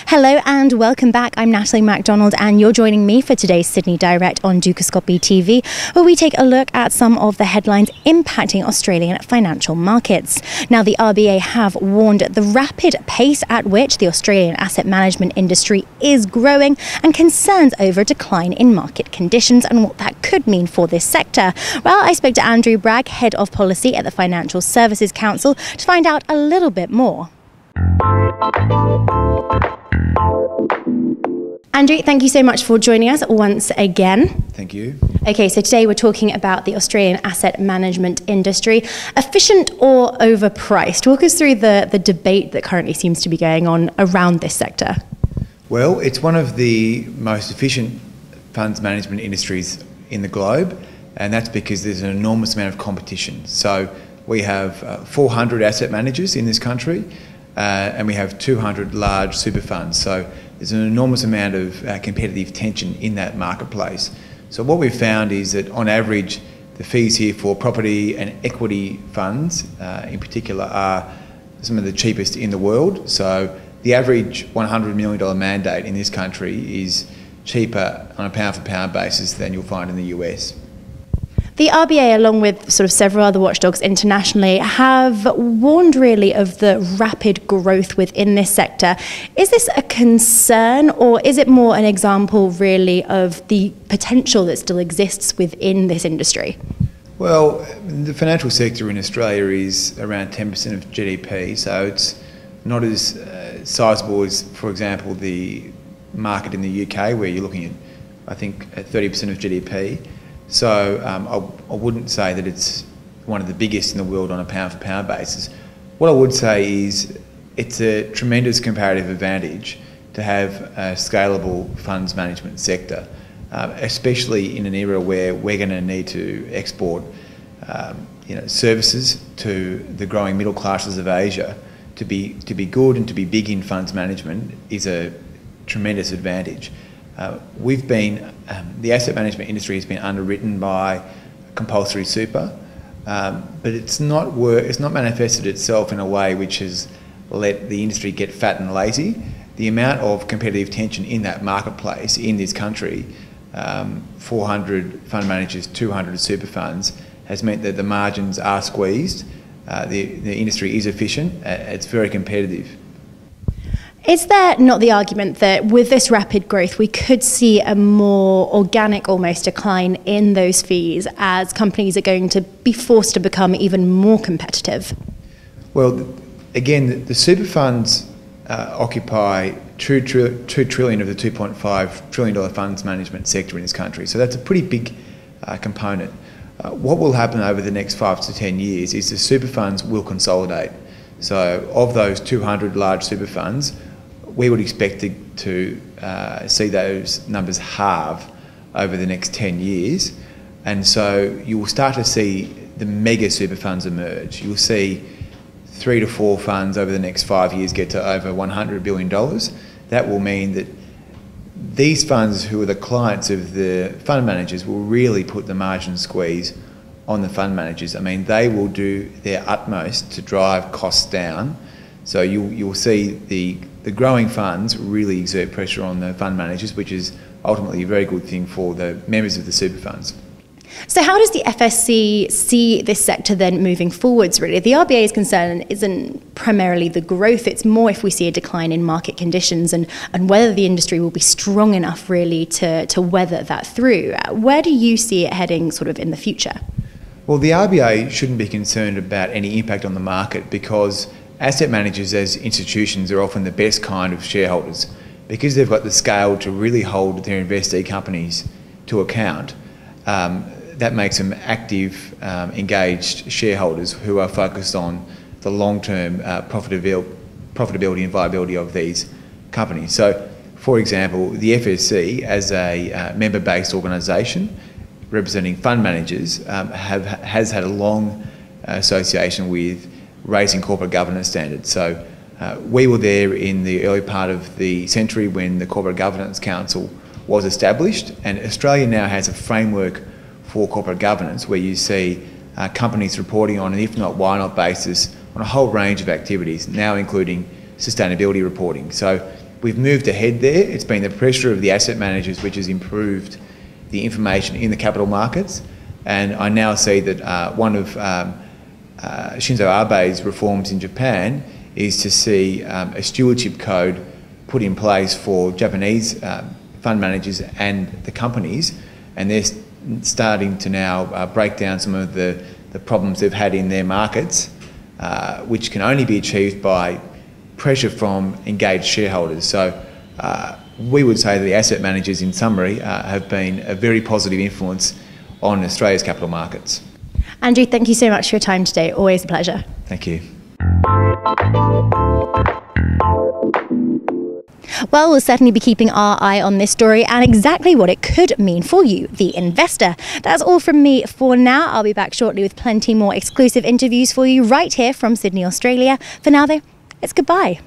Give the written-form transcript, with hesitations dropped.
Hello and welcome back. I'm Natalie MacDonald and you're joining me for today's Sydney Direct on Dukascopy TV, where we take a look at some of the headlines impacting Australian financial markets. Now, the RBA have warned the rapid pace at which the Australian asset management industry is growing and concerns over decline in market conditions and what that could mean for this sector. Well, I spoke to Andrew Bragg, Head of Policy at the Financial Services Council, to find out a little bit more. Andrew, thank you so much for joining us once again. Thank you. Okay, so today we're talking about the Australian asset management industry. Efficient or overpriced? Walk us through the debate that currently seems to be going on around this sector. Well, it's one of the most efficient funds management industries in the globe, and that's because there's an enormous amount of competition. So we have 400 asset managers in this country, and we have 200 large super funds. So there's an enormous amount of competitive tension in that marketplace. So what we've found is that on average, the fees here for property and equity funds in particular are some of the cheapest in the world. So the average $100 million mandate in this country is cheaper on a pound for pound basis than you'll find in the US. The RBA, along with sort of several other watchdogs internationally, have warned really of the rapid growth within this sector. Is this a concern, or is it more an example really of the potential that still exists within this industry? Well, the financial sector in Australia is around 10% of GDP, so it's not as sizable as, for example, the market in the UK, where you're looking at, I think, at 30% of GDP. So I wouldn't say that it's one of the biggest in the world on a pound for pound basis. What I would say is it's a tremendous comparative advantage to have a scalable funds management sector, especially in an era where we're going to need to export services to the growing middle classes of Asia. To be good and to be big in funds management is a tremendous advantage. The asset management industry has been underwritten by compulsory super, but it's not manifested itself in a way which has let the industry get fat and lazy. The amount of competitive tension in that marketplace in this country, 400 fund managers, 200 super funds, has meant that the margins are squeezed. The industry is efficient. It's very competitive. Is there not the argument that with this rapid growth we could see a more organic almost decline in those fees as companies are going to be forced to become even more competitive? Well, again, the super funds occupy $2 trillion of the $2.5 trillion funds management sector in this country, so that's a pretty big component. What will happen over the next 5 to 10 years is the super funds will consolidate. So of those 200 large super funds, we would expect to see those numbers halve over the next 10 years. And so you will start to see the mega super funds emerge. You'll see 3 to 4 funds over the next 5 years get to over $100 billion. That will mean that these funds, who are the clients of the fund managers, will really put the margin squeeze on the fund managers. I mean, they will do their utmost to drive costs down. So you'll see the growing funds really exert pressure on the fund managers, which is ultimately a very good thing for the members of the super funds. So how does the FSC see this sector then moving forwards, really? The RBA's concern isn't primarily the growth, it's more if we see a decline in market conditions and whether the industry will be strong enough really to weather that through. Where do you see it heading sort of in the future? Well, the RBA shouldn't be concerned about any impact on the market because asset managers as institutions are often the best kind of shareholders because they've got the scale to really hold their investee companies to account. That makes them active, engaged shareholders who are focused on the long-term profitability and viability of these companies. So, for example, the FSC, as a member-based organisation representing fund managers, has had a long association with raising corporate governance standards. So we were there in the early part of the century when the Corporate Governance Council was established, and Australia now has a framework for corporate governance where you see companies reporting on an if not why not basis on a whole range of activities, now including sustainability reporting. So we've moved ahead there. It's been the pressure of the asset managers which has improved the information in the capital markets, and I now see that one of Shinzo Abe's reforms in Japan is to see a stewardship code put in place for Japanese fund managers and the companies, and they're starting to now break down some of the problems they've had in their markets, which can only be achieved by pressure from engaged shareholders. So we would say that the asset managers, in summary, have been a very positive influence on Australia's capital markets. Andrew, thank you so much for your time today. Always a pleasure. Thank you. Well, we'll certainly be keeping our eye on this story and exactly what it could mean for you, the investor. That's all from me for now. I'll be back shortly with plenty more exclusive interviews for you right here from Sydney, Australia. For now, though, it's goodbye.